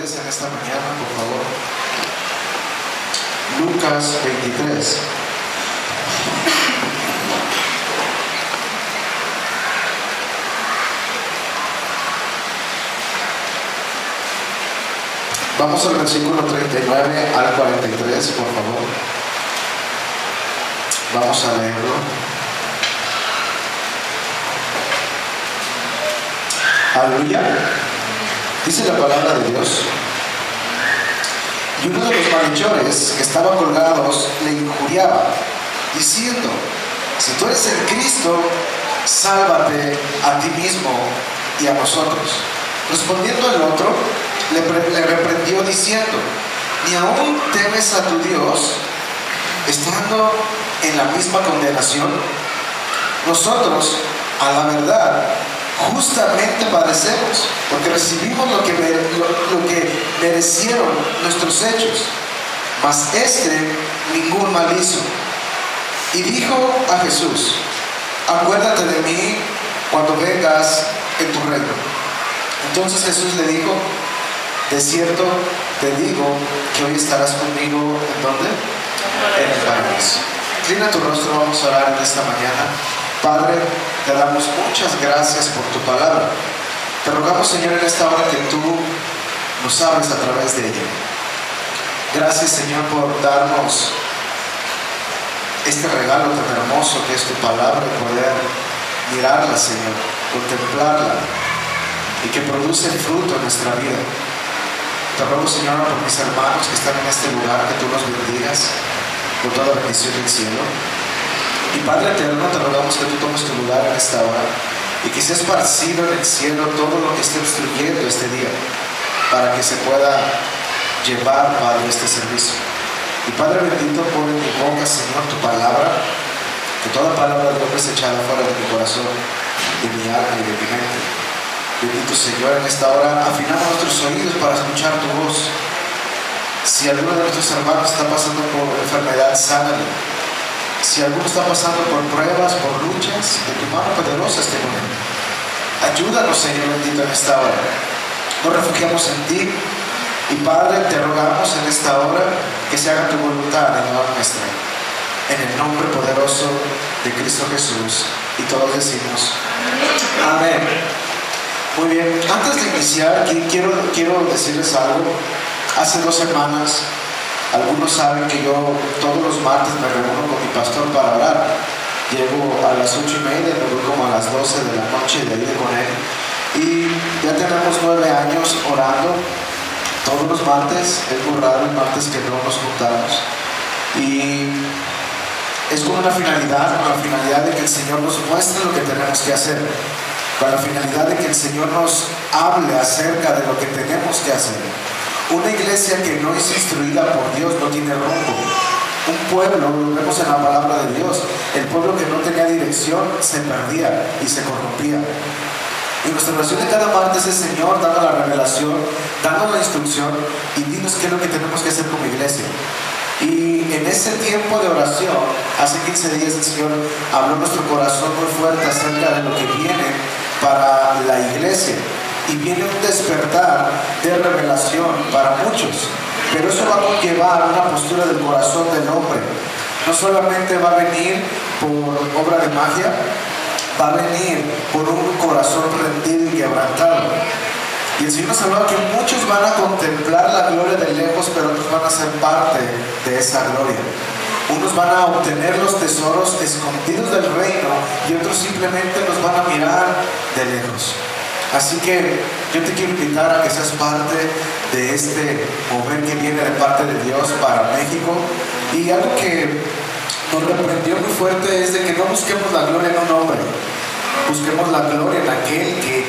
ustedes en esta mañana, por favor. Lucas 23. Vamos al versículo 39 al 43, por favor. Vamos a leerlo. Aleluya. Dice la palabra de Dios. Y uno de los malhechores que estaban colgados le injuriaba, diciendo: si tú eres el Cristo, sálvate a ti mismo y a nosotros. Respondiendo el otro, le reprendió diciendo: ¿ni aún temes a tu Dios, estando en la misma condenación? Nosotros, a la verdad, justamente padecemos, porque recibimos lo que merecieron nuestros hechos, mas ningún mal hizo. Y dijo a Jesús: acuérdate de mí cuando vengas en tu reino. Entonces Jesús le dijo: de cierto te digo que hoy estarás conmigo, ¿en dónde? En el paraíso. Inclina tu rostro, vamos a orar en esta mañana. Padre, te damos muchas gracias por tu palabra. Te rogamos, Señor, en esta hora que tú nos hables a través de ella. Gracias, Señor, por darnos este regalo tan hermoso que es tu palabra, y poder mirarla, Señor, contemplarla, y que produce fruto en nuestra vida. Te ruego, Señor, por mis hermanos que están en este lugar, que tú los bendigas con toda bendición del cielo. Y Padre eterno, te rogamos que tú tomes tu lugar en esta hora y que sea esparcido en el cielo todo lo que esté obstruyendo este día, para que se pueda llevar, Padre, este servicio. Y Padre bendito, pon en mi boca, Señor, tu palabra, que toda palabra de hombre es echada fuera de mi corazón, de mi alma y de mi mente. Bendito Señor, en esta hora afinamos nuestros oídos para escuchar tu voz. Si alguno de nuestros hermanos está pasando por enfermedad, sánale. Si alguno está pasando por pruebas, por luchas, de tu mano poderosa esté con él. Ayúdanos, Señor bendito, en esta hora. Nos refugiamos en ti. Y Padre, te rogamos en esta hora que se haga tu voluntad en la nuestra. En el nombre poderoso de Cristo Jesús. Y todos decimos: amén. Muy bien, antes de iniciar, quiero decirles algo. Hace 2 semanas, algunos saben que yo todos los martes me reúno con mi pastor para orar. Llego a las 8:30, me voy como a las 12 de la noche de ir con él. Y ya tenemos 9 años orando todos los martes. Es muy raro el martes que no nos juntamos. Y es con la finalidad de que el Señor nos muestre lo que tenemos que hacer. Con la finalidad de que el Señor nos hable acerca de lo que tenemos que hacer. Una iglesia que no es instruida por Dios no tiene rumbo. Un pueblo, lo vemos en la palabra de Dios, el pueblo que no tenía dirección se perdía y se corrompía. Y nuestra oración de cada martes es: Señor, dando la revelación, dando la instrucción, y dinos qué es lo que tenemos que hacer como iglesia. Y en ese tiempo de oración, hace 15 días el Señor habló en nuestro corazón muy fuerte acerca de lo que viene para la iglesia. Y viene un despertar de revelación para muchos. Pero eso va a conllevar una postura del corazón del hombre. No solamente va a venir por obra de magia, va a venir por un corazón rendido y quebrantado. Y el Señor nos hablaba que muchos van a contemplar la gloria de lejos, pero otros van a ser parte de esa gloria. Unos van a obtener los tesoros escondidos del reino y otros simplemente los van a mirar de lejos. Así que yo te quiero invitar a que seas parte de este mover que viene de parte de Dios para México. Y algo que nos reprendió muy fuerte es de que no busquemos la gloria en un hombre, busquemos la gloria en aquel que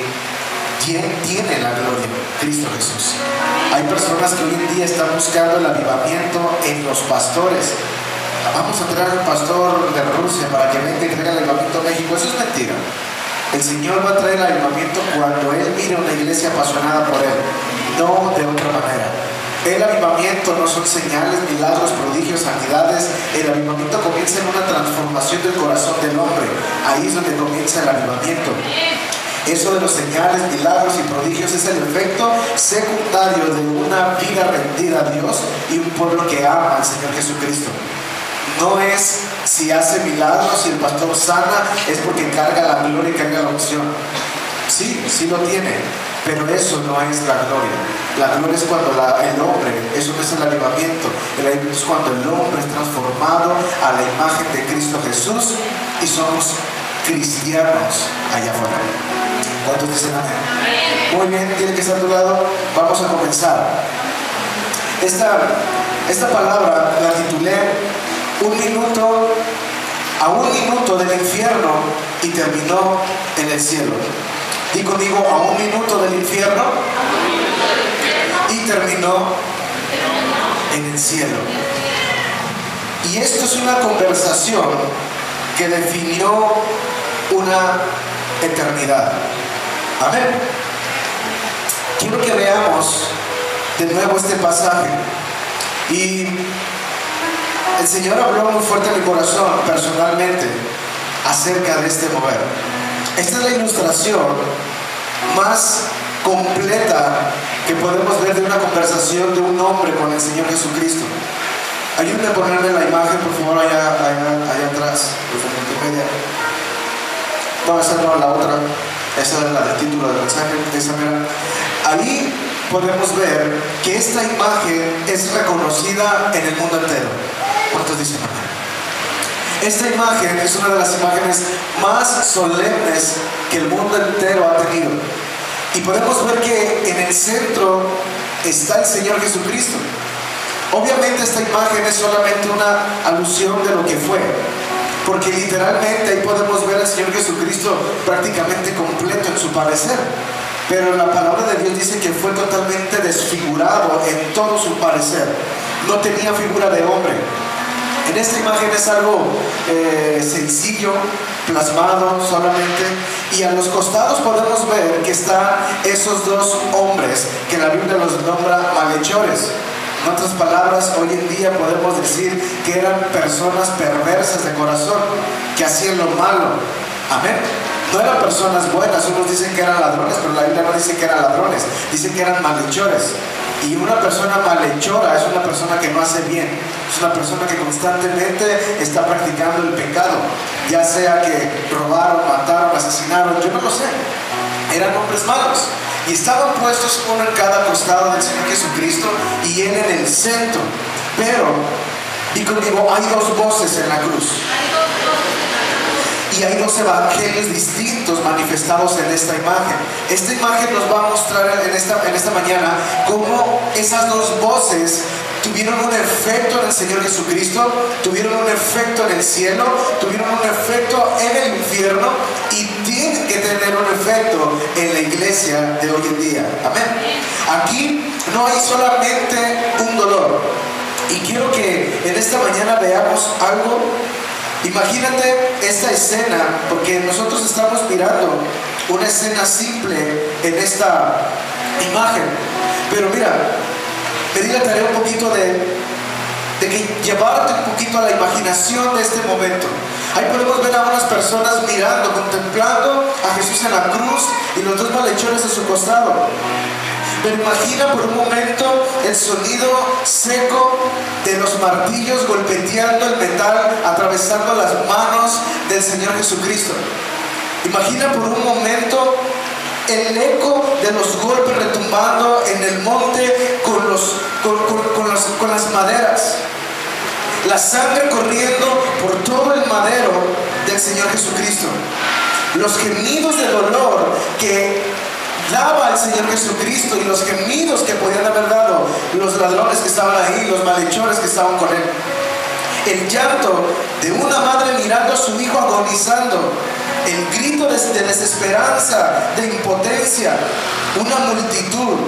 tiene la gloria, Cristo Jesús. Hay personas que hoy en día están buscando el avivamiento en los pastores. Vamos a traer al pastor de Rusia para que venga y traiga el avivamiento a México. Eso es mentira. El Señor va a traer el avivamiento cuando Él mire una iglesia apasionada por Él, no de otra manera. El avivamiento no son señales, milagros, prodigios, sanidades. El avivamiento comienza en una transformación del corazón del hombre. Ahí es donde comienza el avivamiento. Eso de los señales, milagros y prodigios es el efecto secundario de una vida rendida a Dios y un pueblo que ama al Señor Jesucristo. No es si hace milagros, si el pastor sana, es porque carga la gloria y carga la unción. Sí, sí lo tiene, pero eso no es la gloria. La gloria es cuando el hombre, eso no es el avivamiento. El avivamiento es cuando el hombre es transformado a la imagen de Cristo Jesús y somos cristianos allá afuera. ¿Cuántos dicen amén? Muy bien, tiene que estar a tu lado. Vamos a comenzar. Esta palabra la titulé a un minuto del infierno y terminó en el cielo. Di conmigo, a un minuto del infierno y terminó en el cielo. Y esto es una conversación que definió una eternidad. Amén. Quiero que veamos de nuevo este pasaje. Y el Señor habló muy fuerte en mi corazón personalmente acerca de este mover. Esta es la ilustración más completa que podemos ver de una conversación de un hombre con el Señor Jesucristo. Ayúdenme a ponerme la imagen, por favor, allá atrás, en media. No, esa no, la otra. Esa es la del título del mensaje. Esa, mira. Ahí podemos ver que esta imagen es reconocida en el mundo entero. ¿Cuántos dicen amén? Esta imagen es una de las imágenes más solemnes que el mundo entero ha tenido. Y podemos ver que en el centro está el Señor Jesucristo. Obviamente esta imagen es solamente una alusión de lo que fue, porque literalmente ahí podemos ver al Señor Jesucristo prácticamente completo en su parecer. Pero la palabra de Dios dice que fue totalmente desfigurado en todo su parecer. No tenía figura de hombre. En esta imagen es algo sencillo, plasmado solamente, y a los costados podemos ver que están esos dos hombres que la Biblia los nombra malhechores. En otras palabras, hoy en día podemos decir que eran personas perversas de corazón, que hacían lo malo. Amén. No eran personas buenas. Unos dicen que eran ladrones, pero la Biblia no dice que eran ladrones, dice que eran malhechores. Y una persona malhechora es una persona que no hace bien, es una persona que constantemente está practicando el pecado, ya sea que robaron, mataron, asesinaron, yo no lo sé. Eran hombres malos y estaban puestos uno en cada costado del Señor Jesucristo y él en el centro. Pero, di conmigo, hay dos voces en la cruz. Y hay dos evangelios distintos manifestados en esta imagen. Esta imagen nos va a mostrar en esta mañana cómo esas dos voces tuvieron un efecto en el Señor Jesucristo, tuvieron un efecto en el cielo, tuvieron un efecto en el infierno y tienen que tener un efecto en la iglesia de hoy en día. Amén. Aquí no hay solamente un dolor. Y quiero que en esta mañana veamos algo. Imagínate esta escena, porque nosotros estamos mirando una escena simple en esta imagen. Pero mira, me di la tarea un poquito de que llevarte un poquito a la imaginación de este momento. Ahí podemos ver a unas personas mirando, contemplando a Jesús en la cruz y los dos malhechores a su costado. Pero imagina por un momento el sonido seco de los martillos golpeteando el metal, atravesando las manos del Señor Jesucristo. Imagina por un momento el eco de los golpes retumbando en el monte con las maderas. La sangre corriendo por todo el madero del Señor Jesucristo. Los gemidos de dolor que daba al Señor Jesucristo y los gemidos que podían haber dado los ladrones que estaban ahí, los malhechores que estaban con él. El llanto de una madre mirando a su hijo agonizando, el grito de desesperanza, de impotencia, una multitud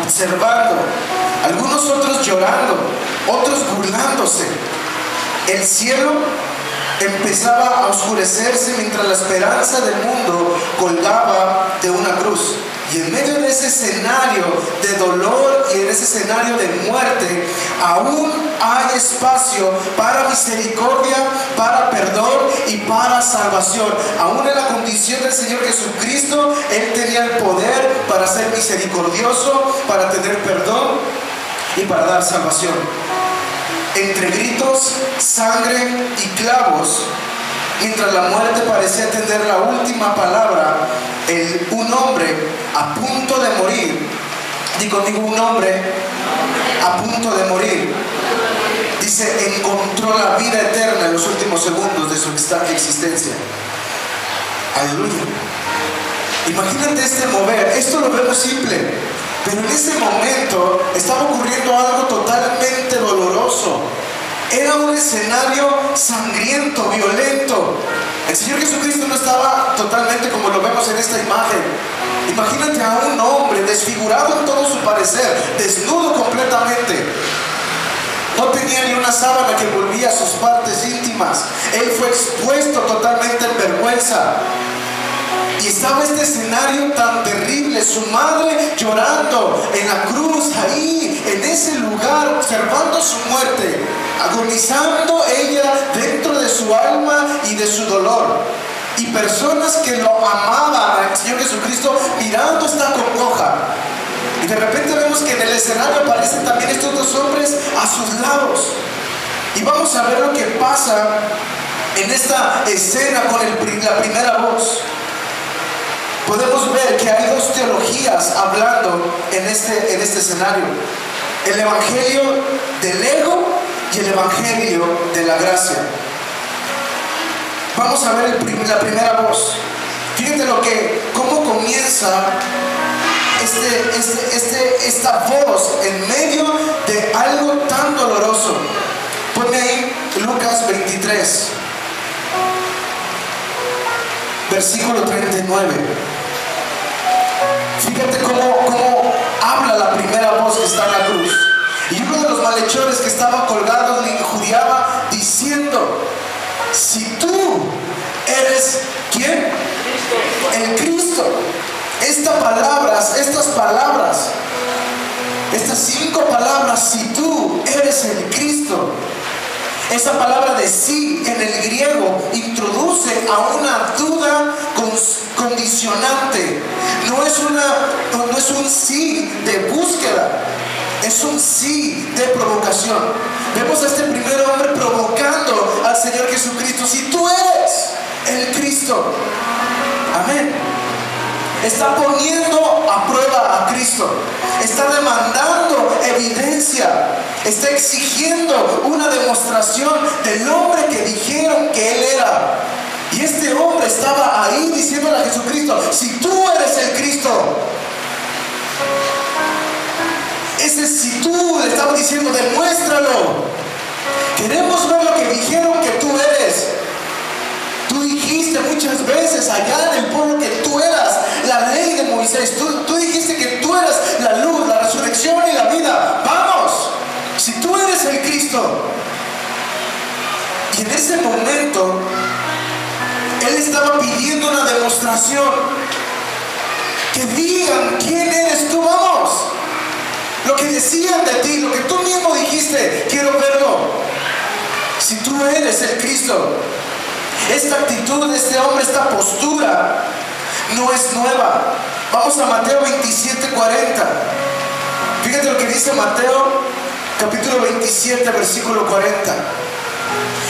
observando, algunos otros llorando, otros burlándose. El cielo empezaba a oscurecerse mientras la esperanza del mundo colgaba de una cruz. Y en medio de ese escenario de dolor y en ese escenario de muerte, aún hay espacio para misericordia, para perdón y para salvación. Aún en la condición del Señor Jesucristo, Él tenía el poder para ser misericordioso, para tener perdón y para dar salvación. Entre gritos, sangre y clavos, mientras la muerte parecía tener la última palabra, un hombre a punto de morir, di conmigo, un hombre a punto de morir, dice, encontró la vida eterna en los últimos segundos de su existencia. Aleluya. Imagínate este mover. Esto lo vemos simple, pero en ese momento estaba ocurriendo algo totalmente doloroso. Era un escenario sangriento, violento. El Señor Jesucristo no estaba totalmente como lo vemos en esta imagen. Imagínate a un hombre desfigurado en todo su parecer, desnudo completamente. No tenía ni una sábana que envolvía sus partes íntimas. Él fue expuesto totalmente en vergüenza. Y estaba este escenario tan terrible, su madre llorando en la cruz, ahí, en ese lugar, observando su muerte, agonizando ella dentro de su alma y de su dolor. Y personas que lo amaban al Señor Jesucristo mirando esta congoja. Y de repente vemos que en el escenario aparecen también estos dos hombres a sus lados. Y vamos a ver lo que pasa en esta escena con la primera voz. Podemos ver que hay dos teologías hablando en este escenario. El evangelio del ego y el evangelio de la gracia. Vamos a ver la primera voz. Fíjate cómo comienza esta voz en medio de algo tan doloroso. Ponme ahí Lucas 23, versículo 39. Fíjate cómo habla la primera voz que está en la cruz. Y uno de los malhechores que estaba colgado le injuriaba diciendo: si tú eres, ¿quién? El Cristo. Estas cinco palabras, si tú eres el Cristo. Esa palabra de sí en el griego introduce a una duda condicionante. No es un sí de búsqueda, es un sí de provocación. Vemos a este primer hombre provocando al Señor Jesucristo: si tú eres el Cristo. Amén. Está poniendo a prueba a Cristo. Está demandando evidencia. Está exigiendo una demostración del hombre que dijeron que él era. Y este hombre estaba ahí diciéndole a Jesucristo: si tú eres el Cristo. Ese si tú le estaba diciendo: demuéstralo. Queremos ver lo que dijeron que tú eres. Tú dijiste muchas veces allá en el pueblo que tú eras la ley de Moisés. Tú dijiste que tú eras la luz, la resurrección y la vida. Vamos, si tú eres el Cristo. Y en ese momento él estaba pidiendo una demostración. Que digan quién eres tú. Vamos, lo que decían de ti, lo que tú mismo dijiste, quiero verlo. Si tú eres el Cristo. Esta actitud de este hombre, esta postura, no es nueva. Vamos a Mateo 27:40. Fíjate lo que dice Mateo, capítulo 27, versículo 40.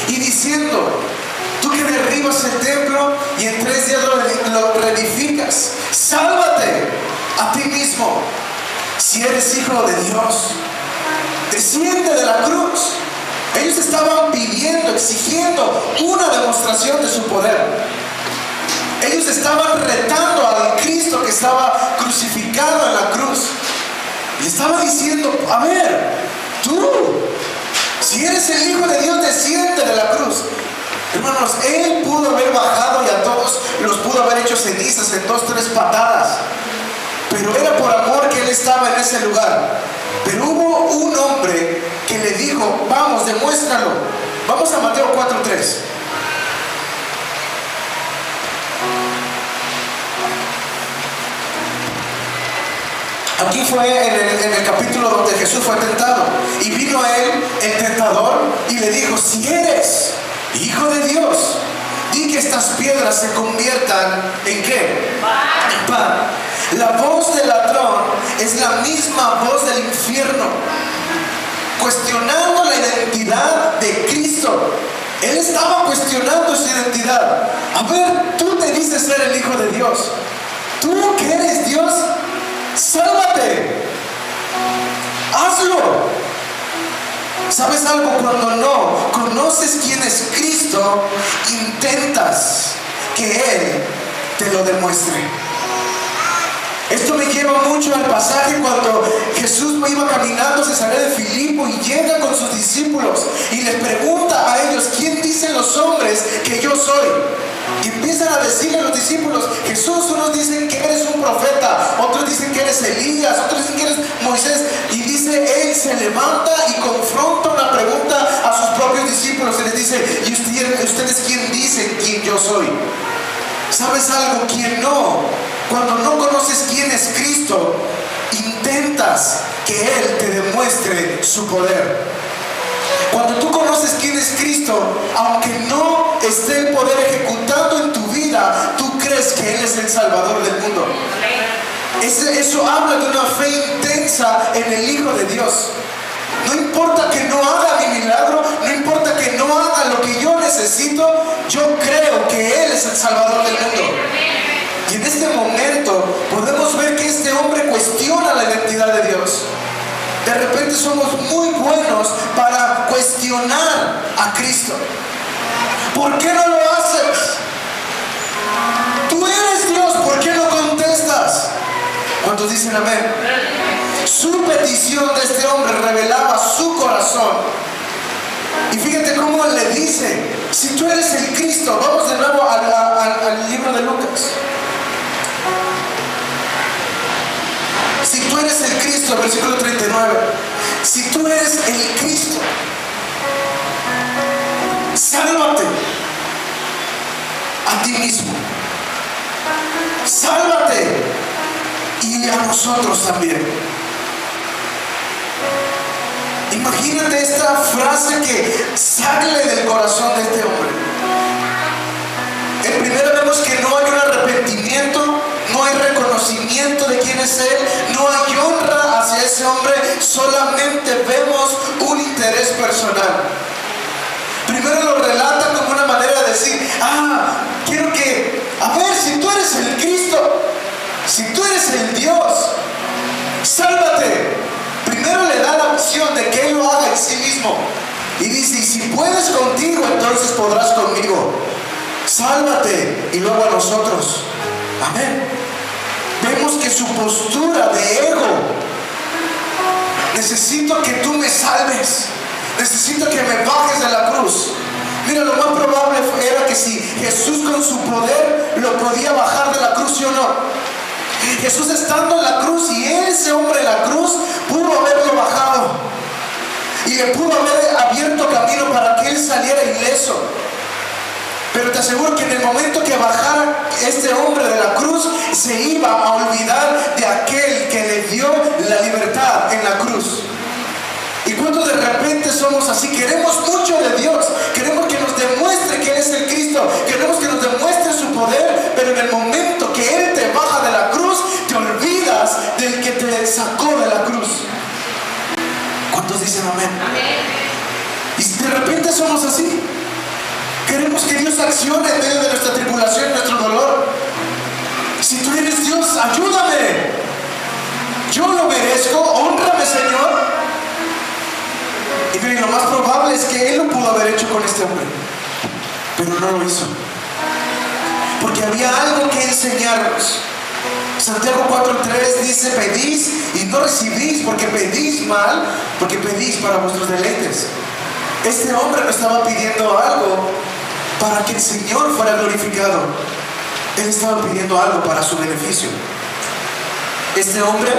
Y diciendo: tú que derribas el templo y en 3 días lo reedificas, sálvate a ti mismo. Si eres hijo de Dios, desciende de la cruz. Ellos estaban pidiendo, exigiendo una demostración de su poder. Ellos estaban retando al Cristo que estaba crucificado en la cruz. Y estaba diciendo: a ver, tú, si eres el Hijo de Dios, desciende de la cruz. Hermanos, Él pudo haber bajado y a todos los pudo haber hecho cenizas en 2, 3 patadas. Pero era por amor que Él estaba en ese lugar. Pero hubo un hombre que le dijo: vamos, demuéstralo. Vamos a Mateo 4:3. Aquí fue en el capítulo donde Jesús fue tentado. Y vino él, el tentador, y le dijo: si eres hijo de Dios, di que estas piedras se conviertan ¿en qué? En pan. La voz del ladrón es la misma voz del infierno, cuestionando la identidad de Cristo. Él estaba cuestionando su identidad. A ver, tú te dices ser el Hijo de Dios. Tú que eres Dios, sálvate. Hazlo. ¿Sabes algo? Cuando no conoces quién es Cristo, intentas que Él te lo demuestre. Esto me lleva mucho al pasaje cuando Jesús iba caminando, se sale de Filipo y llega con sus discípulos y les pregunta a ellos: ¿quién dicen los hombres que yo soy? Y empiezan a decirle a los discípulos: Jesús, unos dicen que eres un profeta, otros dicen que eres Elías, otros dicen que eres Moisés. Y dice, él se levanta y confronta una pregunta a sus propios discípulos y les dice: ¿y ustedes quién dicen quién yo soy? ¿Sabes algo? Cuando no conoces quién es Cristo, intentas que Él te demuestre su poder. Cuando tú conoces quién es Cristo, aunque no esté el poder ejecutando en tu vida, tú crees que Él es el Salvador del mundo. Eso habla de una fe intensa en el Hijo de Dios. No importa que no haga mi milagro, no importa que no haga lo que yo necesito, yo creo que Él es el Salvador del mundo. Y en este momento podemos ver que este hombre cuestiona la identidad de Dios. De repente somos muy buenos para cuestionar a Cristo. ¿Por qué no lo haces? Tú eres Dios, ¿por qué no contestas? ¿Cuántos dicen amén? Su petición de este hombre revelaba su corazón. Y fíjate cómo le dice: si tú eres el Cristo. Vamos de nuevo al libro de Lucas. Si tú eres el Cristo, versículo 39. Si tú eres el Cristo, sálvate a ti mismo, sálvate y a nosotros también. Imagínate esta frase que sale del corazón de este hombre. En primero vemos que no hay un arrepentimiento, no hay reconocimiento de quién es Él, no hay honra hacia ese hombre, solamente vemos un interés personal. Primero lo relata como una manera de decir: quiero que, a ver, si tú eres el Cristo, si tú eres el Dios, sálvate. Primero le da la opción de que Él lo haga en sí mismo. Y dice: y si puedes contigo, entonces podrás conmigo. Sálvate y luego a nosotros. Amén. Vemos que su postura de ego: necesito que tú me salves, necesito que me bajes de la cruz. Mira, lo más probable era que si Jesús con su poder lo podía bajar de la cruz, ¿sí o no? Jesús estando en la cruz, y ese hombre en la cruz pudo haberlo bajado y le pudo haber abierto camino para que él saliera ileso. Pero te aseguro que en el momento que bajara este hombre de la cruz, se iba a olvidar de aquel que le dio la libertad en la cruz. ¿Y cuántos de repente somos así? Queremos mucho de Dios, queremos que nos demuestre que Él es el Cristo, queremos que nos demuestre su poder, pero en el momento que Él te baja de la cruz, te olvidas del que te sacó de la cruz. ¿Cuántos dicen amén? Y de repente somos así. Queremos que Dios accione en medio de nuestra tribulación, nuestro dolor. Si tú eres Dios, ayúdame. Yo lo merezco, hónrame, Señor. Y miren, lo más probable es que Él lo pudo haber hecho con este hombre, pero no lo hizo, porque había algo que enseñarnos. Santiago 4:3 dice: pedís y no recibís, porque pedís mal, porque pedís para vuestros deleites. Este hombre no estaba pidiendo algo para que el Señor fuera glorificado. Él estaba pidiendo algo para su beneficio. Este hombre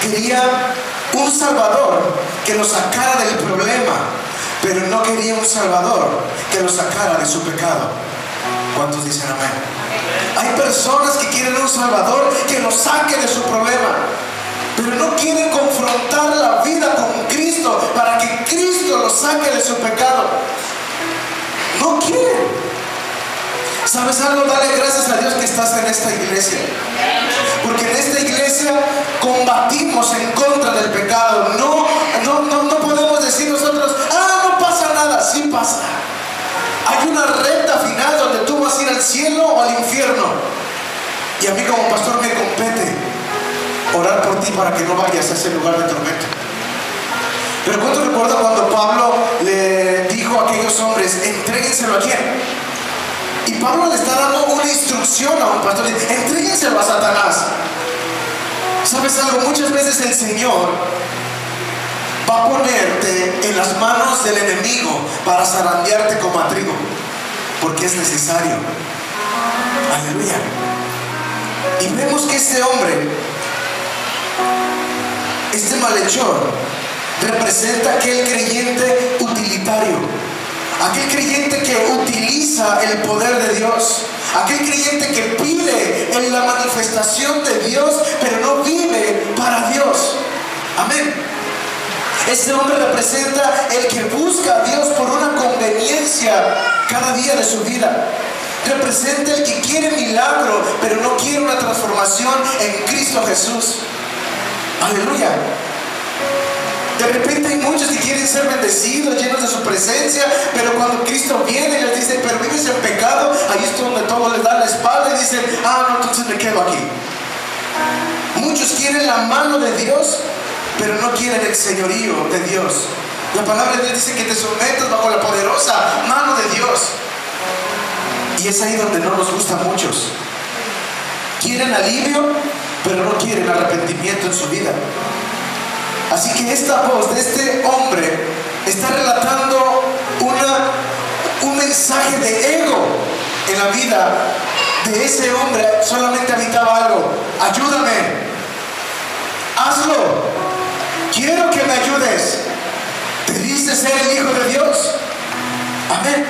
quería un Salvador que lo sacara del problema, pero no quería un Salvador que lo sacara de su pecado. ¿Cuántos dicen amén? Hay personas que quieren un Salvador que los saque de su problema, pero no quieren confrontar la vida con Cristo para que Cristo los saque de su pecado. No quieren. ¿Sabes algo? Dale gracias a Dios que estás en esta iglesia, porque en esta iglesia combatimos en contra del pecado. No podemos decir nosotros, no pasa nada. Sí pasa. Hay una recta final donde tú vas a ir al cielo o al infierno, y a mí como pastor me compete orar por ti para que no vayas a ese lugar de tormento. Pero ¿cuánto recuerdo cuando Pablo le dijo a aquellos hombres, entréguenselo a quién? Y Pablo le está dando una instrucción a un pastor, entréguenselo a Satanás. ¿Sabes algo? Muchas veces el Señor va a ponerte en las manos del enemigo para zarandearte como a trigo, porque es necesario. Aleluya. Y vemos que este hombre, este malhechor, representa aquel creyente utilitario, aquel creyente que utiliza el poder de Dios, aquel creyente que pide en la manifestación de Dios, pero no vive para Dios. Amén. Este hombre representa el que busca a Dios por una conveniencia cada día de su vida. Representa el que quiere milagro, pero no quiere una transformación en Cristo Jesús. Aleluya. De repente hay muchos que quieren ser bendecidos, llenos de su presencia, pero cuando Cristo viene y les dice, pero vives en pecado, ahí es donde todos les dan la espalda y dicen, no, entonces me quedo aquí. Muchos quieren la mano de Dios, pero no quieren el señorío de Dios. La palabra de Dios dice que te sometas bajo la poderosa mano de Dios. Y es ahí donde no nos gusta a muchos. Quieren alivio, pero no quieren arrepentimiento en su vida. Así que esta voz de este hombre está relatando un mensaje de ego en la vida de ese hombre. Solamente habitaba algo: ayúdame, hazlo, quiero que me ayudes. ¿Te dices ser el Hijo de Dios? Amén.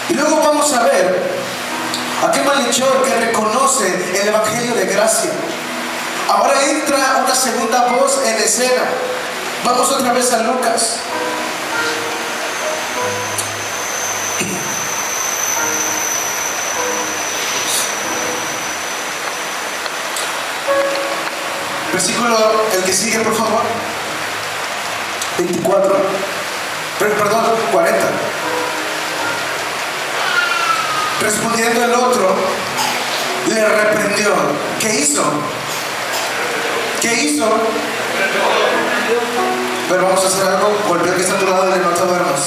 Y luego vamos a ver aquel malhechor que reconoce el evangelio de gracia. Ahora entra una segunda voz en escena. Vamos otra vez a Lucas. Versículo, el que sigue, por favor. 24. Perdón, 40. Respondiendo el otro, le reprendió. ¿Qué hizo? ¿Qué hizo? Pero vamos a hacer algo. Golpea que está a tu lado y no te duermas.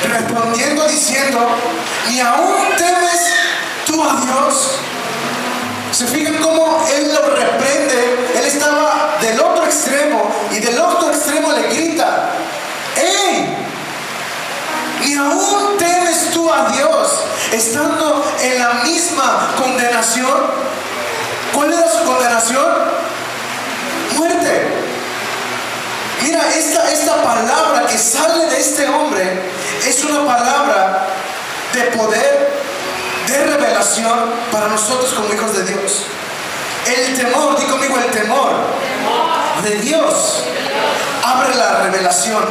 Respondiendo diciendo, ¿ni aún temes tú a Dios? ¿Se fijan cómo él lo reprende? Él estaba del otro extremo y del otro extremo le grita, ¡hey! ¿Ni aún temes tú a Dios? Estando en la misma condenación. ¿Cuál era su condenación? Muerte. Mira, esta palabra que sale de este hombre es una palabra de poder, de revelación para nosotros como hijos de Dios. El temor, di conmigo, el temor de Dios abre la revelación.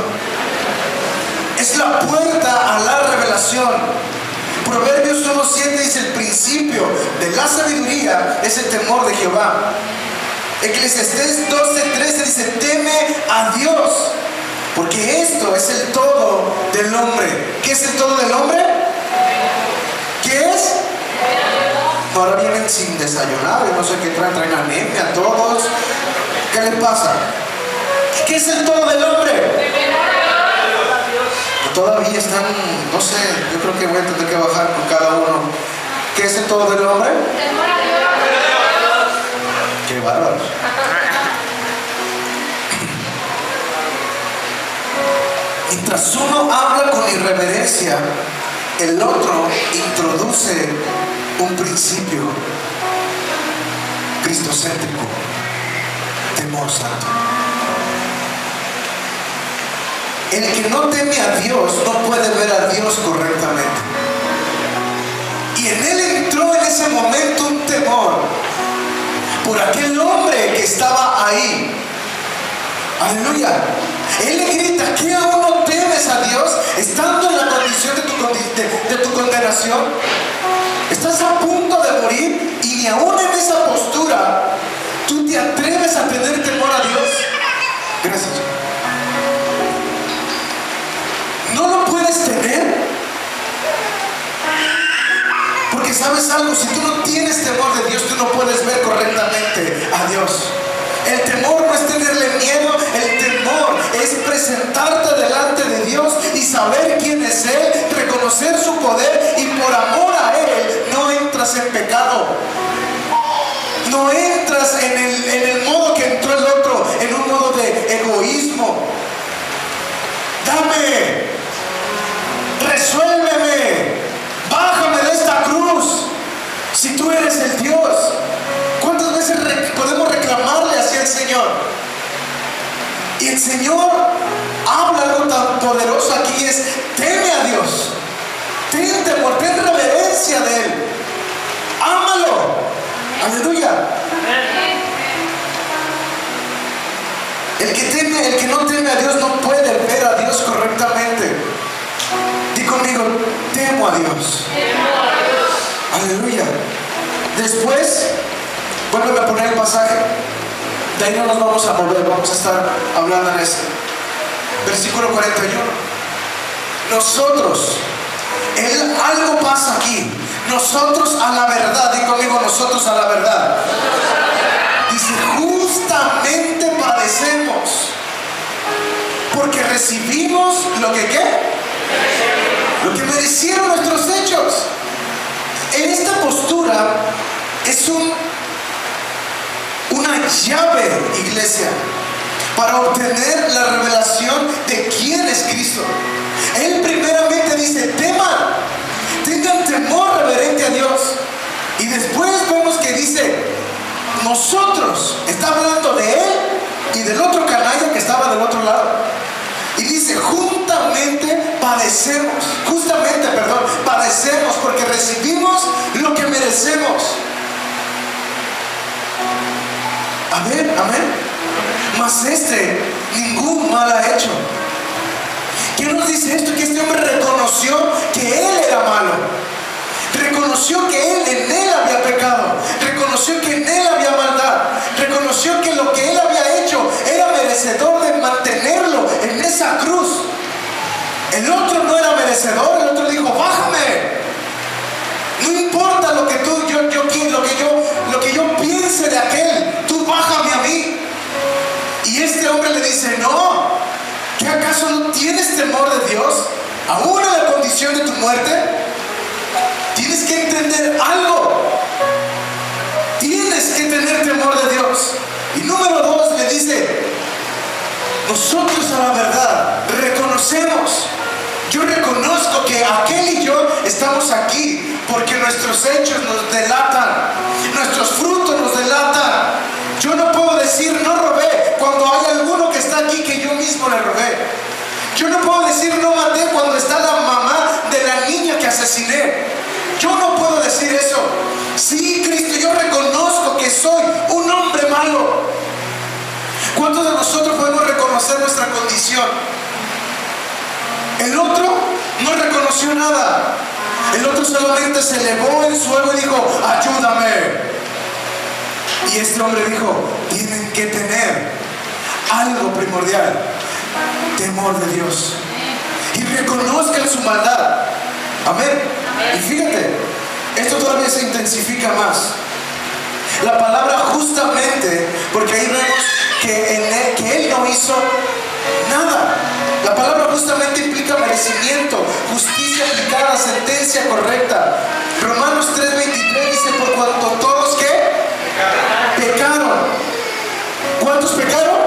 Es la puerta a la revelación. Proverbios 1:7 dice, el principio de la sabiduría es el temor de Jehová. Eclesiastés 12:13 dice, teme a Dios, porque esto es el todo del hombre. ¿Qué es el todo del hombre? ¿Qué es? Ahora vienen sin desayunar, yo no sé qué traen anemia todos. ¿Qué les pasa? ¿Qué es el todo del hombre? Todavía están, no sé, yo creo que voy a tener que bajar con cada uno. ¿Qué es el todo del hombre? ¡Qué bárbaro! Mientras uno habla con irreverencia, el otro introduce un principio cristocéntrico, temor santo. El que no teme a Dios no puede ver a Dios correctamente. Y en él entró en ese momento un temor por aquel hombre que estaba ahí. Aleluya. Él le grita: ¿qué aún no temes a Dios estando en la condición de tu condenación? Estás a punto de morir y ni aún en esa postura tú te atreves a tener temor a Dios. Gracias. No lo puedes tener porque sabes algo: si tú no tienes temor de Dios, tú no puedes ver correctamente a Dios. El temor no es tenerle miedo, el temor es presentarte delante de Dios y saber quién es Él, reconocer su poder, y por amor a Él no entras en pecado. No entras en el modo que entró el otro, en un modo de egoísmo. Dame, resuélveme, bájame de esta cruz. Si tú eres el Dios, ¿cuántas veces podemos reclamarle hacia el Señor? Y el Señor habla algo tan poderoso aquí: es: teme a Dios, ten temor, ten reverencia de Él, ámalo. Aleluya. El que no teme a Dios no puede ver a Dios correctamente. Di conmigo: temo a Dios. Aleluya. Después, vuelve a poner el pasaje. De ahí no nos vamos a mover, vamos a estar hablando en este. Versículo 41. Nosotros, algo pasa aquí. Nosotros a la verdad, di conmigo: nosotros a la verdad. Dice: justamente padecemos, porque recibimos lo que ¿qué? Lo que merecieron nuestros hechos. En esta postura es una llave, iglesia, para obtener la revelación de quién es Cristo. Él primeramente dice: tengan temor reverente a Dios. Y después vemos que dice: nosotros, está hablando de Él y del otro canalla que estaba del otro lado. Y dice: padecemos porque recibimos lo que merecemos. Amén, amén. Mas ningún mal ha hecho. ¿Qué nos dice esto? Que este hombre reconoció que él era malo. Reconoció que en él había pecado. Reconoció que en él había maldad. Reconoció que lo que él había hecho era merecedor de mantenerlo en esa cruz. El otro no era merecedor. El otro dijo: bájame. No importa lo que yo piense de aquel, tú bájame a mí. Y este hombre le dice: no, ¿qué acaso no tienes temor de Dios? Aún en la condición de tu muerte, tienes que entender algo. Tienes que tener temor de Dios. Y número 2 le dice: nosotros a la verdad reconocemos. Yo reconozco que aquel y yo estamos aquí porque nuestros hechos nos delatan, nuestros frutos nos delatan. Yo no puedo decir no robé cuando hay alguno que está aquí que yo mismo le robé. Yo no puedo decir no maté cuando está la mamá de la niña que asesiné. Yo no puedo decir eso. Sí, Cristo, yo reconozco que soy un hombre malo. ¿Cuántos de nosotros podemos reconocer nuestra condición? El otro no reconoció nada. El otro solamente se elevó en su ego y dijo: ayúdame. Y este hombre dijo: tienen que tener algo primordial: temor de Dios. Y reconozcan su maldad. Amén. Y fíjate, esto todavía se intensifica más. La palabra justamente, porque ahí vemos que él no hizo nada. La palabra justamente implica merecimiento, justicia aplicada, sentencia correcta. Romanos 3:23 dice: por cuanto todos ¿qué? Pecaron. ¿Cuántos pecaron?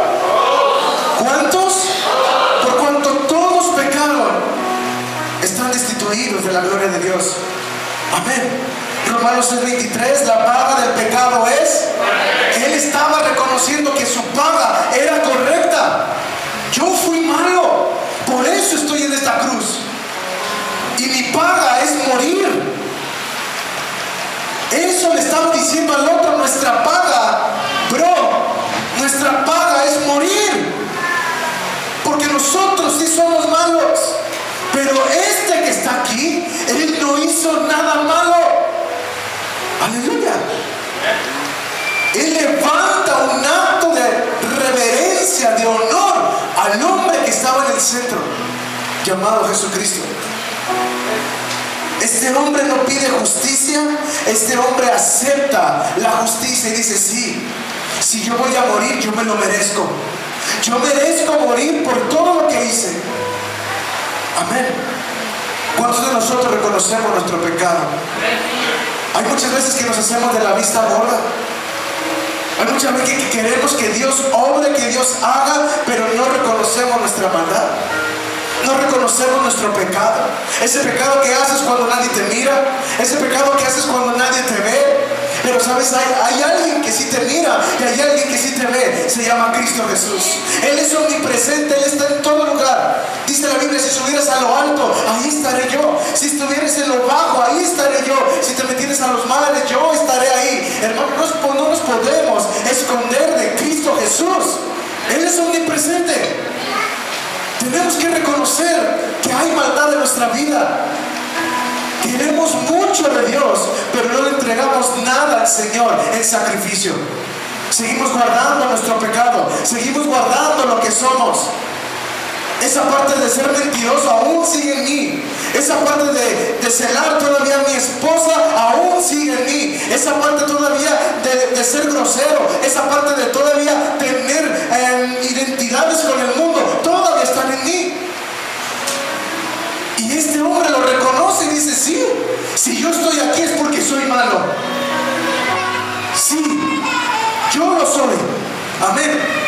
¿Cuántos? Por cuanto todos pecaron, están destituidos de la gloria de Dios. Amén. Romanos 6:23, la paga del pecado es. Él estaba reconociendo que su paga era correcta. Yo fui malo, por eso estoy en esta cruz. Y mi paga es morir. Eso le estaba diciendo al otro: nuestra paga Él levanta un acto de reverencia, de honor al hombre que estaba en el centro, llamado Jesucristo. Este hombre no pide justicia, este hombre acepta la justicia y dice: sí, si yo voy a morir, yo me lo merezco. Yo merezco morir por todo lo que hice. Amén. ¿Cuántos de nosotros reconocemos nuestro pecado? Hay muchas veces que nos hacemos de la vista gorda. Hay muchas veces que queremos que Dios obre, que Dios haga, pero no reconocemos nuestra maldad. No reconocemos nuestro pecado. Ese pecado que haces cuando nadie te mira, ese pecado que haces cuando nadie te ve. Pero sabes, hay alguien que sí te mira y hay alguien que sí te ve. Se llama Cristo Jesús. Él es omnipresente, Él está en todo lugar. Dice la Biblia: si subieras a lo alto, ahí estaré yo. Si estuvieras en lo bajo, ahí estaré yo. Si te metieras a los mares, yo estaré ahí. Hermano, no nos podemos esconder de Cristo Jesús. Él es omnipresente. Tenemos que reconocer que hay maldad en nuestra vida. Queremos mucho de Dios, pero no le entregamos nada al Señor en sacrificio. Seguimos guardando nuestro pecado, seguimos guardando lo que somos. Esa parte de ser mentiroso aún sigue en mí. Esa parte de celar todavía a mi esposa aún sigue en mí. Esa parte todavía de ser grosero, esa parte de todavía tener identidades con el mundo, todavía están en mí. Y este hombre lo reconoce y dice: sí, si yo estoy aquí es porque soy malo. Sí, yo lo soy. Amén.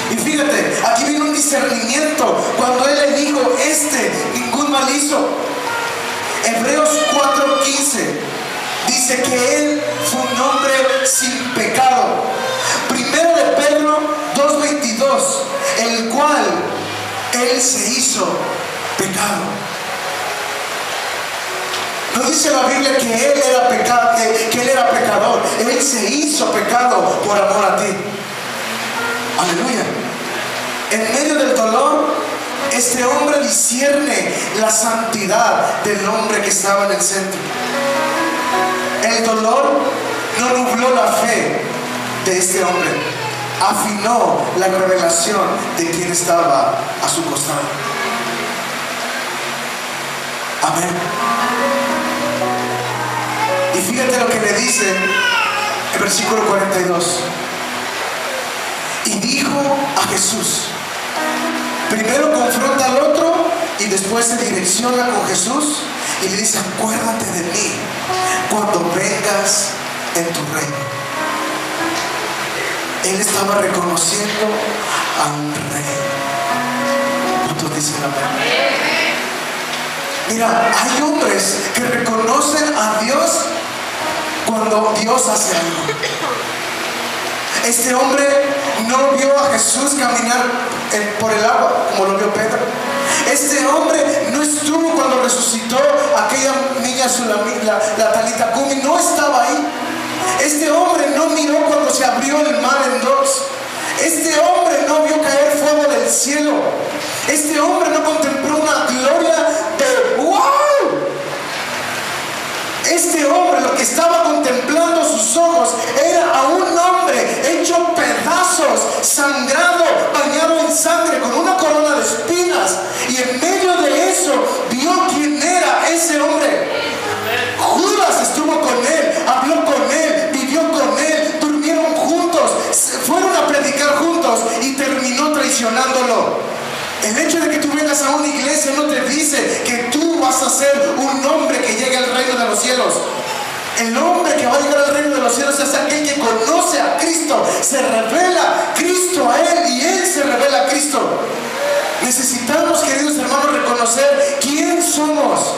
Y fíjate, aquí viene un discernimiento cuando él le dijo: ningún mal hizo. Hebreos 4:15 dice que él fue un hombre sin pecado. Primero de Pedro 2:22, el cual él se hizo pecado. No dice la Biblia que él era que él era pecador. Él se hizo pecado por amor a ti. Aleluya. En medio del dolor, este hombre discierne la santidad del hombre que estaba en el centro. El dolor no nubló la fe de este hombre, afinó la revelación de quien estaba a su costado. Amén. Y fíjate lo que le dice el versículo 42. Y dijo a Jesús. Primero confronta al otro y después se direcciona con Jesús y le dice: acuérdate de mí cuando vengas en tu reino. Él estaba reconociendo a un rey. ¿Cuántos dicen amén? Mira, hay hombres que reconocen a Dios cuando Dios hace algo. Este hombre no vio a Jesús caminar por el agua como lo vio Pedro. Este hombre no estuvo cuando resucitó aquella niña la Talita Kumi, no estaba ahí. Este hombre no miró cuando se abrió el mar en dos. Este hombre no vio caer fuego del cielo. Este hombre no contempló una gloria de ¡wow! Este hombre, lo que estaba contemplando sus ojos era a un hombre hecho pedazos, sangrado, bañado en sangre, con una corona de espinas. Y en medio de eso vio quién era ese hombre. Judas estuvo con él, habló con él, vivió con él, durmieron juntos, fueron a predicar juntos y terminó traicionándolo. El hecho de que tú vengas a una iglesia no te dice que tú vas a ser un hombre que llegue al reino de los cielos. El hombre que va a llegar al reino de los cielos es aquel que conoce a Cristo, se revela Cristo a él y él se revela a Cristo. Necesitamos, queridos hermanos, reconocer quién somos.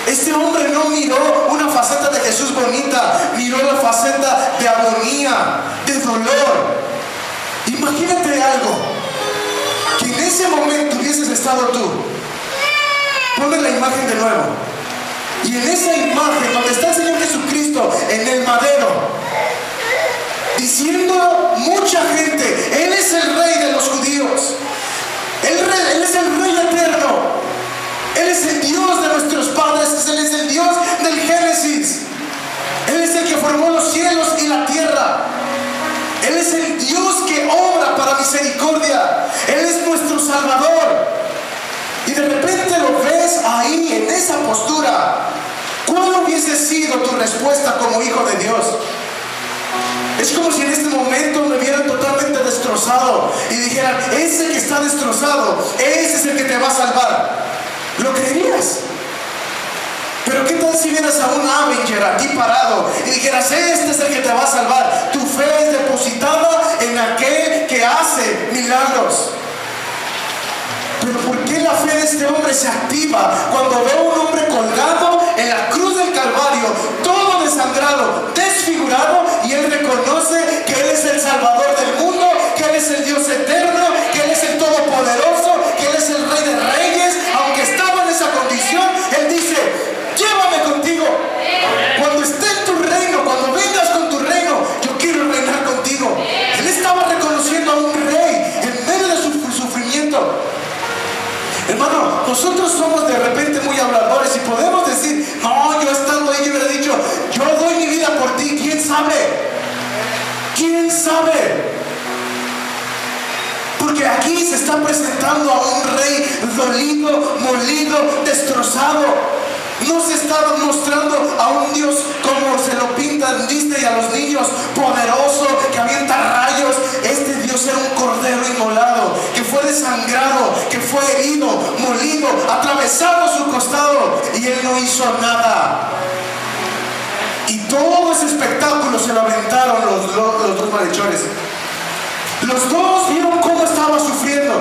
Este hombre no miró una faceta de Jesús bonita, miró la faceta de agonía, de dolor. Imagínate algo. Que en ese momento hubieses estado tú. Ponme la imagen de nuevo. Y en esa imagen donde está el Señor Jesucristo en el madero, diciendo mucha gente: Él es el Rey de los judíos. Él es el Rey eterno. Él es el Dios de nuestros padres. Él es el Dios del Génesis. Él es el que formó los cielos y la tierra. misericordia. Él es nuestro Salvador. Y de repente lo ves ahí, en esa postura. ¿Cuál hubiese sido tu respuesta como hijo de Dios? Es como si en este momento me vieran totalmente destrozado y dijeran, ese que está destrozado, ese es el que te va a salvar. ¿Lo creerías? Pero ¿qué tal si vieras a un Avenger aquí parado y dijeras, este es el que te va a salvar? Tu fe es depositada en aquel que hace milagros. Pero ¿por qué la fe de este hombre se activa cuando ve a un hombre colgado en la cruz del Calvario, todo desangrado, desfigurado, y él reconoce que Él es el Salvador del mundo, que Él es el Dios eterno, que Él es el Todopoderoso, que Él es el Rey de Reyes? Aunque estaba en esa condición, Él dice, llévame contigo. Cuando esté en tu reino, cuando vengas con tu reino, yo quiero reinar contigo. Él estaba reconociendo a un rey en medio de su sufrimiento. Hermano, nosotros somos de repente muy habladores y podemos decir, no, yo estando ahí hubiera dicho, yo doy mi vida por ti. ¿Quién sabe? ¿Quién sabe? Porque aquí se está presentando a un rey dolido, molido, destrozado. No se está mostrando a un Dios como se lo pintan Disney a los niños, poderoso, que avienta rayos. Este Dios era un cordero inmolado, que fue desangrado, que fue herido, molido, atravesado su costado, y Él no hizo nada. Y todo ese espectáculo se lo aventaron los dos malhechores. Los dos vieron cómo estaba sufriendo.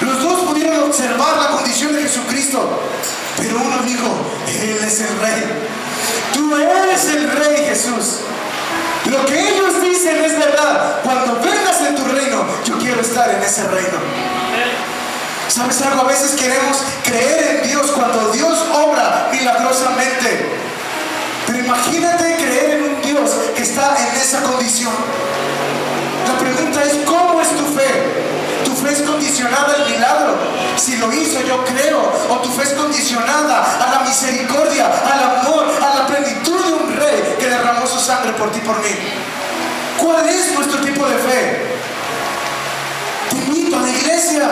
Los dos pudieron observar la condición de Jesucristo. Pero uno dijo, Él es el Rey. Tú eres el Rey, Jesús. Lo que ellos dicen es verdad. Cuando vengas en tu reino, yo quiero estar en ese reino. ¿Sabes algo? A veces queremos creer en Dios cuando Dios obra milagrosamente. Pero imagínate creer en un Dios que está en esa condición. La pregunta es, ¿cómo es tu fe? ¿Tu fe es condicionada al milagro? Si lo hizo, yo creo. ¿O tu fe es condicionada a la misericordia, al amor, a la plenitud de un rey que derramó su sangre por ti y por mí? ¿Cuál es nuestro tipo de fe? Te invito a la iglesia.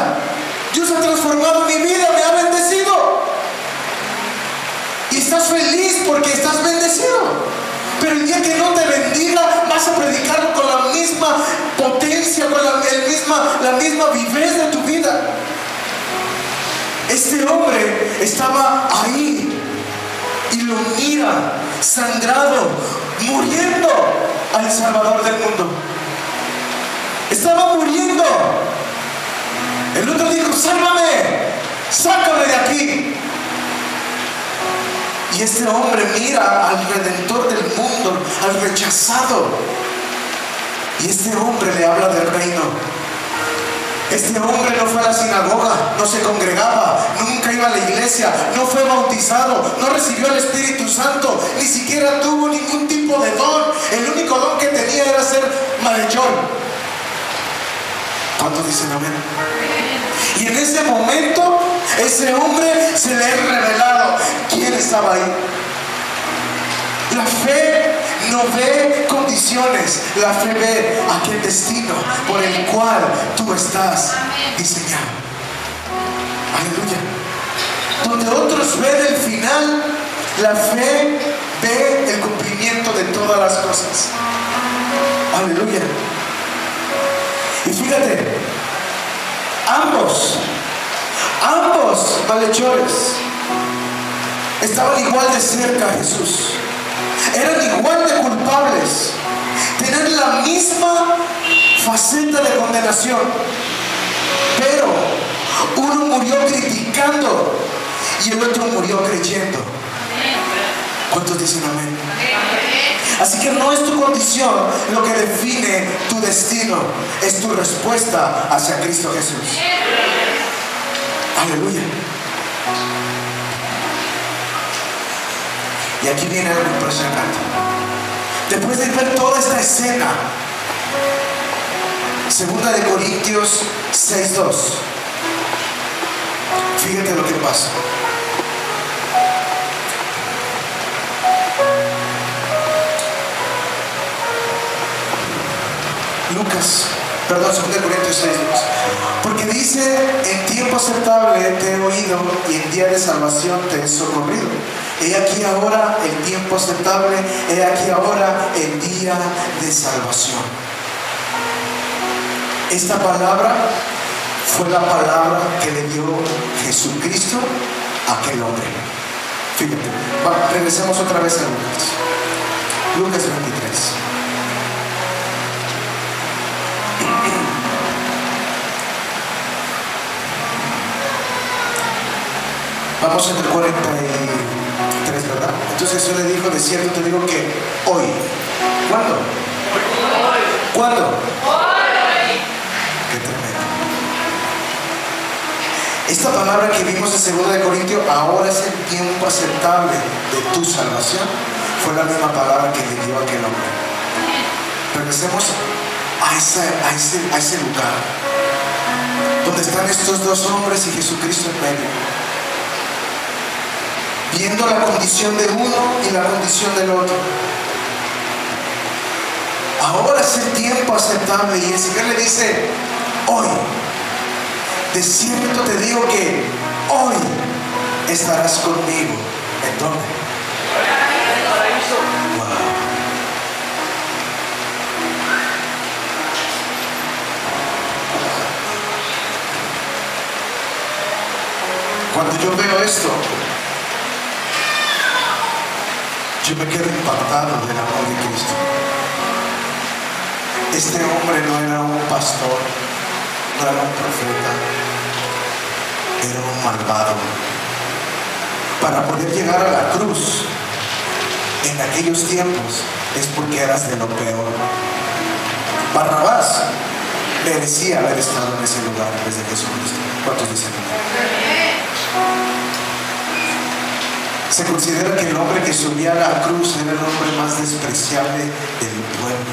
Dios ha transformado mi vida, me ha bendecido. Y estás feliz porque estás bendecido. Pero el día que no te bendiga, vas a predicarlo con la misma potencia, con la misma vivez de tu vida. Este hombre estaba ahí y lo mira, sangrado, muriendo al Salvador del mundo. Estaba muriendo. El otro dijo, sálvame, sácame de aquí. Y este hombre mira al Redentor del mundo, al rechazado. Y este hombre le habla del reino. Este hombre no fue a la sinagoga, no se congregaba, nunca iba a la iglesia, no fue bautizado, no recibió el Espíritu Santo, ni siquiera tuvo ningún tipo de don. El único don que tenía era ser malhechor. ¿Cuántos dicen amén? Y en ese momento, ese hombre se le ha revelado quién estaba ahí. La fe no ve condiciones, la fe ve aquel destino por el cual tú estás diseñado. Aleluya. Donde otros ven el final, la fe ve el cumplimiento de todas las cosas. Aleluya. Y fíjate, ambos malhechores estaban igual de cerca a Jesús. Eran igual de culpables. Tenían la misma faceta de condenación. Pero uno murió criticando y el otro murió creyendo. ¿Cuántos dicen amén? Así que no es tu condición lo que define tu destino, es tu respuesta hacia Cristo Jesús. Aleluya. Y aquí viene algo impresionante. Después de ver toda esta escena, 2 de Corintios 6:2, fíjate lo que pasa. Lucas Perdón, 2 Corintios 6, 12. Porque dice, en tiempo aceptable te he oído y en día de salvación te he socorrido. He aquí ahora el tiempo aceptable, he aquí ahora el día de salvación. Esta palabra fue la palabra que le dio Jesucristo a aquel hombre. Fíjate, regresemos otra vez a Lucas. Lucas 23. Vamos en el 43, ¿verdad? Entonces Jesús le dijo, de cierto te digo que hoy. ¿Cuándo? ¿Cuándo? Qué tremendo. Esta palabra que vimos en 2 Corintios, ahora es el tiempo aceptable de tu salvación, fue la misma palabra que le dio a aquel hombre. Regresemos a ese lugar donde están estos dos hombres y Jesucristo en medio, viendo la condición de uno y la condición del otro. Ahora es el tiempo aceptable y el Señor le dice, hoy, de cierto te digo que hoy estarás conmigo. ¿En dónde? Wow. Cuando yo veo esto, yo me quedo impactado del amor de Cristo. Este hombre no era un pastor, no era un profeta, era un malvado. Para poder llegar a la cruz en aquellos tiempos es porque eras de lo peor. Barrabás merecía haber estado en ese lugar en vez de Jesucristo. ¿Cuántos dicen amén? Se considera que el hombre que subía a la cruz era el hombre más despreciable del pueblo.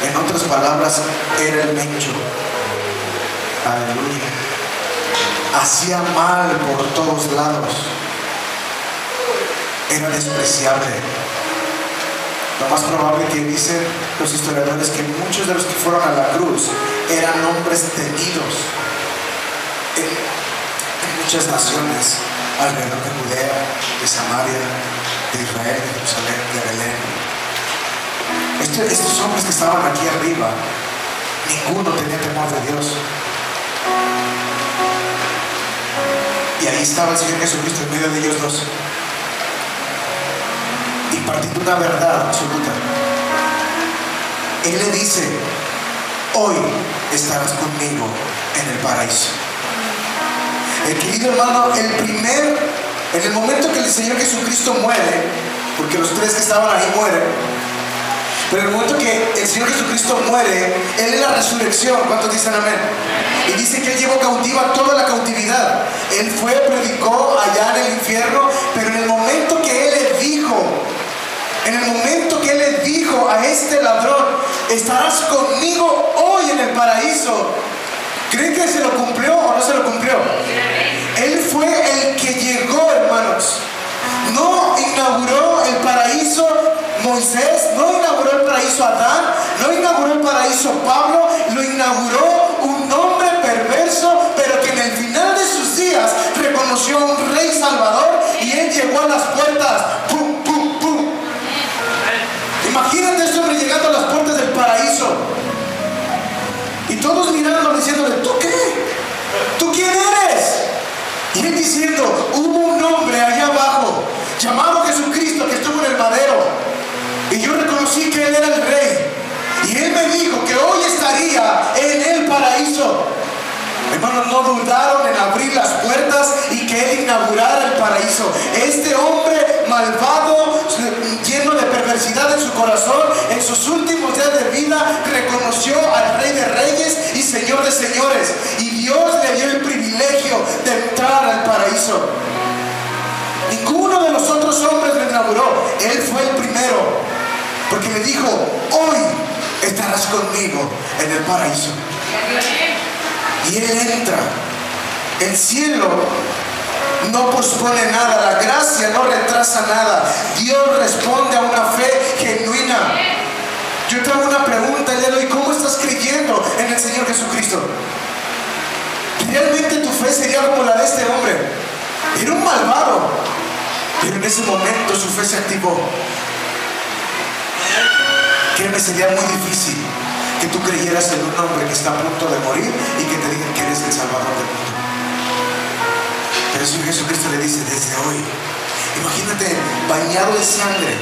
En otras palabras, era el mencho. Aleluya. Hacía mal por todos lados. Era despreciable. Lo más probable que dicen los historiadores que muchos de los que fueron a la cruz eran hombres temidos en muchas naciones alrededor de Judea, de Samaria, de Israel, de Jerusalén, de Belén. Estos hombres que estaban aquí arriba, ninguno tenía temor de Dios. Y ahí estaba el Señor Jesucristo en medio de ellos dos, impartiendo una verdad absoluta. Él le dice, hoy estarás conmigo en el paraíso. Querido hermano, en el momento que el Señor Jesucristo muere, porque los tres que estaban ahí mueren, pero en el momento que el Señor Jesucristo muere, Él es la resurrección. ¿Cuántos dicen amén? Y dice que Él llevó cautiva toda la cautividad. Él fue, predicó allá en el infierno, pero en el momento que Él le dijo a este ladrón, estarás conmigo hoy en el paraíso, ¿creen que se lo cumplió o no se lo cumplió? Él fue el que llegó, hermanos. No inauguró el paraíso Moisés, no inauguró el paraíso Adán, no inauguró el paraíso Pablo, lo inauguró un hombre perverso, pero que en el final de sus días reconoció a un rey salvador y él llegó a las puertas. ¡Pum, pum, pum! Imagínate este hombre llegando a las puertas del paraíso y todos mirándolo diciéndole, ¿tú qué? ¿Tú quién eres? Y él diciendo, hubo un hombre allá abajo llamado Jesucristo que estuvo en el madero y yo reconocí que él era el rey y él me dijo que hoy estaría en el paraíso. Hermanos, no dudaron en abrir las puertas y que él inaugurara el paraíso. Este hombre malvado, lleno de perversidad en su corazón, en sus últimos días de vida reconoció al Rey de Reyes y Señor de Señores, y Dios le dio el privilegio de entrar al paraíso. Ninguno de los otros hombres lo inauguró, él fue el primero, porque le dijo, hoy estarás conmigo en el paraíso. Y él entra. El cielo no pospone nada, la gracia no retrasa nada. Dios responde a una fe genuina. Yo te hago una pregunta el día de Señor Jesucristo, realmente tu fe sería como la de este hombre. Era un malvado, pero en ese momento su fe se activó. Créeme, sería muy difícil que tú creyeras en un hombre que está a punto de morir y que te digan que eres el Salvador del mundo. Pero el Señor Jesucristo le dice: desde hoy, imagínate bañado en sangre,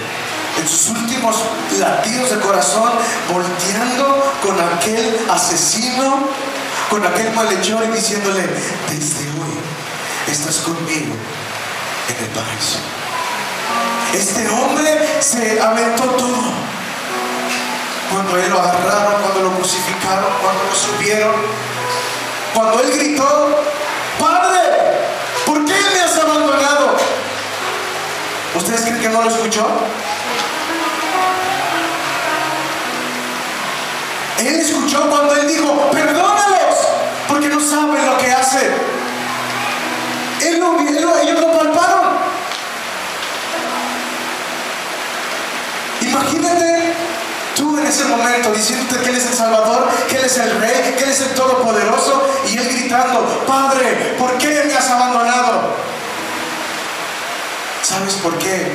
en sus últimos latidos de corazón, volteando con aquel asesino, con aquel malhechor, y diciéndole: desde hoy estás conmigo en el paraíso. Este hombre se aventó todo. Cuando él lo agarraron, cuando lo crucificaron, cuando lo subieron, cuando él gritó: Padre, ¿por qué me has abandonado? ¿Ustedes creen que no lo escuchó? Él escuchó cuando él dijo: perdónalos, porque no saben lo que hacen. Ellos lo palparon. Imagínate tú en ese momento diciéndote que Él es el Salvador, que Él es el Rey, que Él es el Todopoderoso, y Él gritando: Padre, ¿por qué me has abandonado? ¿Sabes por qué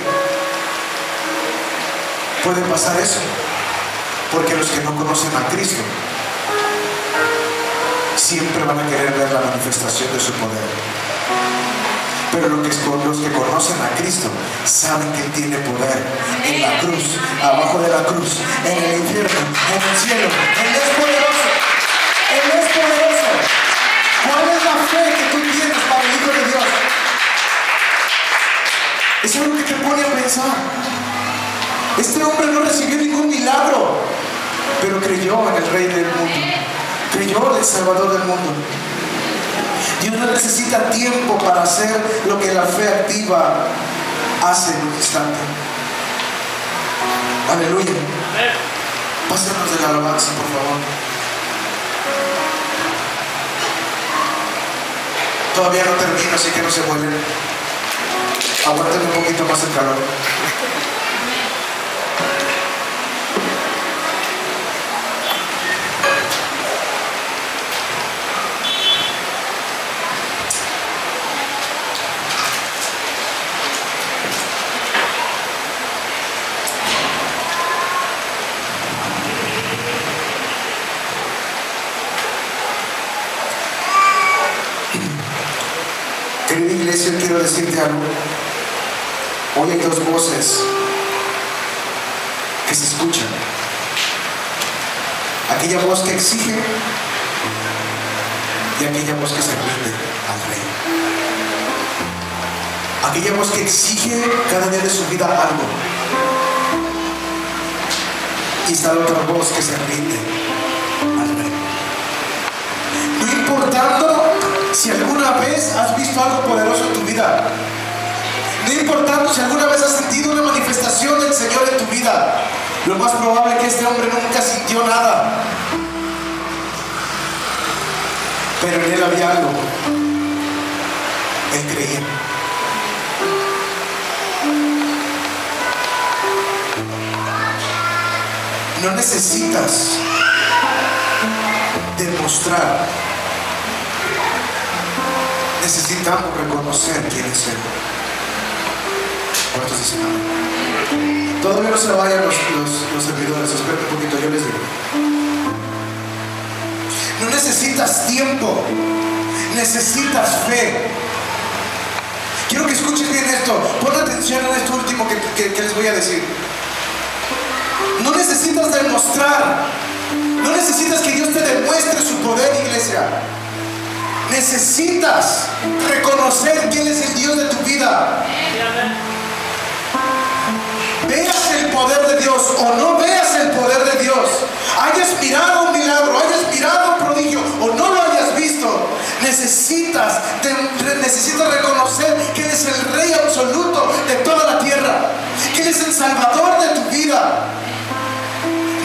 puede pasar eso? Porque los que no conocen a Cristo siempre van a querer ver la manifestación de su poder. Pero los que conocen a Cristo saben que Él tiene poder en la cruz, abajo de la cruz, en el infierno, en el cielo. Él es poderoso. Él es poderoso. ¿Cuál es la fe que tú tienes para el Hijo de Dios? Es algo que te pone a pensar. Este hombre no recibió ningún milagro, pero creyó en el Rey del mundo, creyó en el Salvador del mundo. Dios no necesita tiempo para hacer lo que la fe activa hace en un instante. Aleluya. Pásanos de la alabanza, por favor. Todavía no termino, así que no se vuelven. Aguántenme un poquito más el calor. Querida iglesia, quiero decirte algo. Hoy hay dos voces que se escuchan. Aquella voz que exige y aquella voz que se rinde al Rey. Aquella voz que exige cada día de su vida algo. Y está la otra voz que se rinde al Rey. No importando si alguna vez has visto algo poderoso en tu vida, no importando si alguna vez has sentido una manifestación del Señor en tu vida, lo más probable es que este hombre nunca sintió nada, pero en él había algo. Él creía. No necesitas demostrar. Necesitamos reconocer quién es Él. ¿Cuántos dicen amén? Todavía no se vayan los servidores, esperen un poquito, yo les digo. No necesitas tiempo, necesitas fe. Quiero que escuchen bien esto. Pon atención en esto último que les voy a decir. No necesitas demostrar, no necesitas que Dios te demuestre su poder, iglesia. Necesitas reconocer quién es el Dios de tu vida. Veas el poder de Dios o no veas el poder de Dios, hayas mirado un milagro, hayas mirado un prodigio o no lo hayas visto, necesitas reconocer que Él es el Rey absoluto de toda la tierra, que Él es el Salvador de tu vida.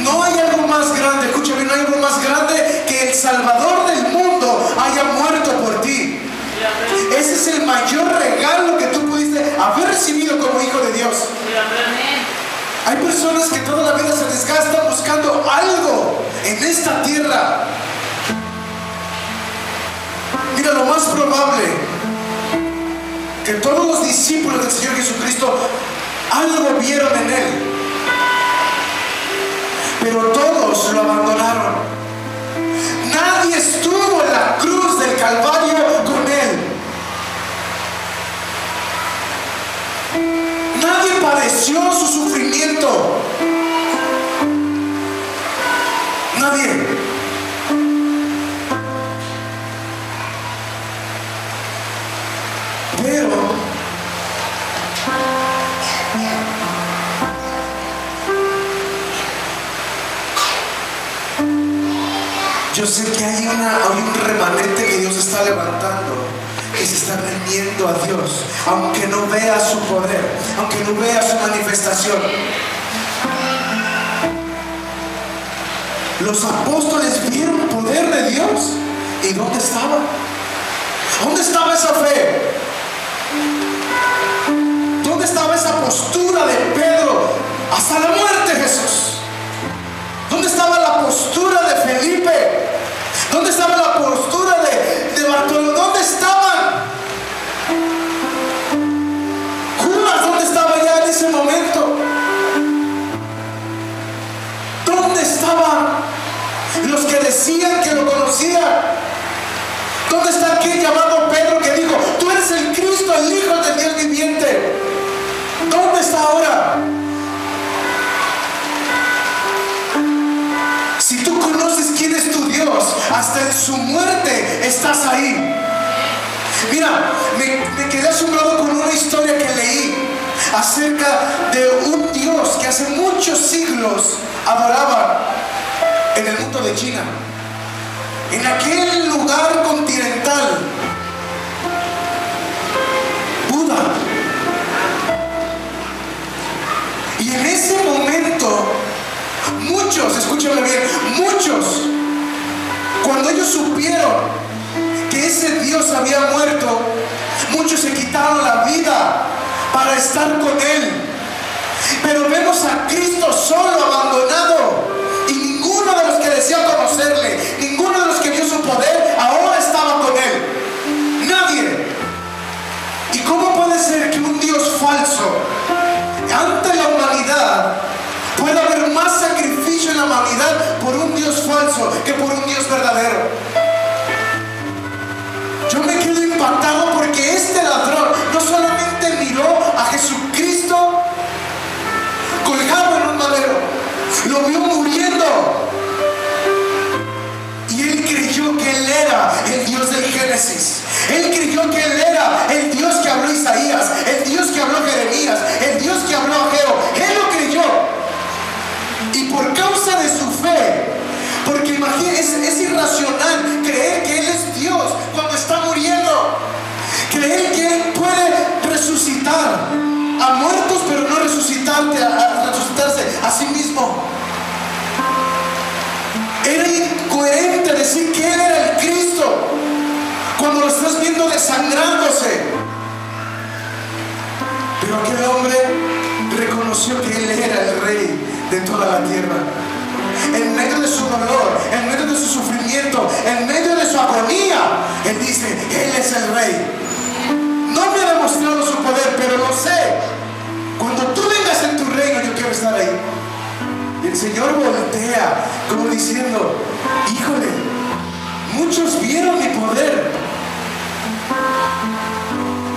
No hay algo más grande, escúchame, no hay algo más grande que el Salvador del mundo haya muerto por ti. Ese es el mayor regalo que tú pudiste haber recibido como hijo de Dios. Hay personas que toda la vida se desgastan buscando algo en esta tierra, Mira, lo más probable que todos los discípulos del Señor Jesucristo algo vieron en Él, pero todos lo abandonaron. Nadie estuvo en la cruz del Calvario con Él. Nadie padeció su sufrimiento. Nadie. Pero yo sé que hay un remanente que Dios está levantando, que se está rindiendo a Dios, aunque no vea su poder, aunque no vea su manifestación. Los apóstoles vieron el poder de Dios. ¿Y dónde estaba? ¿Dónde estaba esa fe? ¿Dónde estaba esa postura de Pedro hasta la muerte, Jesús? ¿Dónde estaba la postura de Felipe? ¿Dónde estaba la postura de Bartolomé? ¿Dónde estaban? Judas, ¿dónde estaba ya en ese momento? ¿Dónde estaban los que decían que lo conocían? ¿Dónde está aquel llamado Pedro que dijo: tú eres el Cristo, el Hijo del Dios viviente? ¿Dónde está ahora? Si tú conoces quién es tu Dios, hasta en su muerte estás ahí. Mira, me quedé asombrado con una historia que leí acerca de un Dios que hace muchos siglos adoraban en el mundo de China, en aquel lugar continental. Buda. Y en ese momento muchos, escúchame bien, muchos, cuando ellos supieron que ese Dios había muerto, muchos se quitaron la vida para estar con Él. Pero vemos a Cristo solo, abandonado, y ninguno de los que decía conocerle, ninguno de los que vio su poder, ahora estaba con Él. Nadie. ¿Y cómo puede ser que un Dios falso ante la humanidad puede haber más sacrificio en la humanidad por un Dios falso que por un Dios verdadero? Yo me quedo impactado porque este ladrón no solamente miró a Jesucristo colgado en un madero, lo vio muriendo, y él creyó que él era el Dios del Génesis. Él creyó que él era el Dios que habló Isaías, el Dios que habló Jeremías, el Dios que habló Ageo. Él lo creyó. Y por causa de su fe, porque imagínense, es irracional creer que Él es Dios cuando está muriendo. Creer que Él puede resucitar a muertos, pero no resucitarse a sí mismo. Era incoherente decir que Él era el Cristo cuando lo estás viendo desangrándose. Pero aquel hombre reconoció que Él era el Rey de toda la tierra. En medio de su dolor, en medio de su sufrimiento, en medio de su agonía, Él dice: Él es el Rey. No me ha demostrado su poder, pero lo sé. Cuando tú vengas en tu reino, yo quiero estar ahí. Y el Señor voltea como diciendo: híjole, muchos vieron mi poder,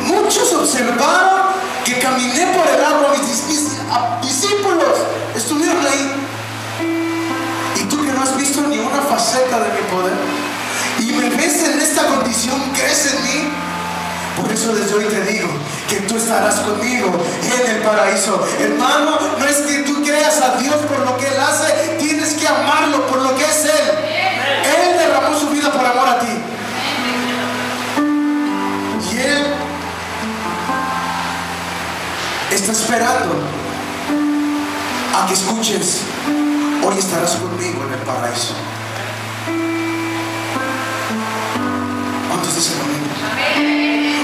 muchos observaron que caminé por el agua, mis discípulos estuvieron ahí. Y tú que no has visto ni una faceta de mi poder y me ves en esta condición, ¿crees en mí? Por eso desde hoy te digo que tú estarás conmigo en el paraíso. Hermano, no es que tú creas a Dios por lo que Él hace, tienes que amarlo por lo que es Él. Él derramó su vida por amor a ti. Y Él está esperando a que escuches: hoy estarás conmigo en el paraíso. ¿Cuántos dicen amén?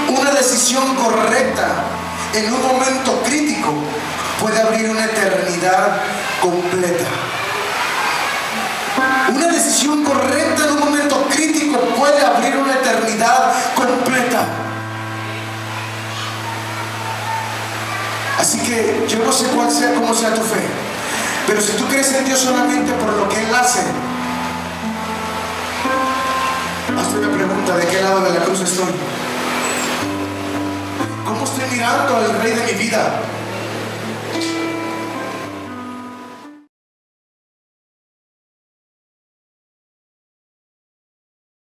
Una decisión correcta en un momento crítico puede abrir una eternidad completa. Una decisión correcta en un momento crítico puede abrir una eternidad Así que yo no sé cuál sea, cómo sea tu fe, pero si tú crees en Dios solamente por lo que Él hace, hazte una pregunta: ¿de qué lado de la cruz estoy? ¿Cómo estoy mirando al Rey de mi vida?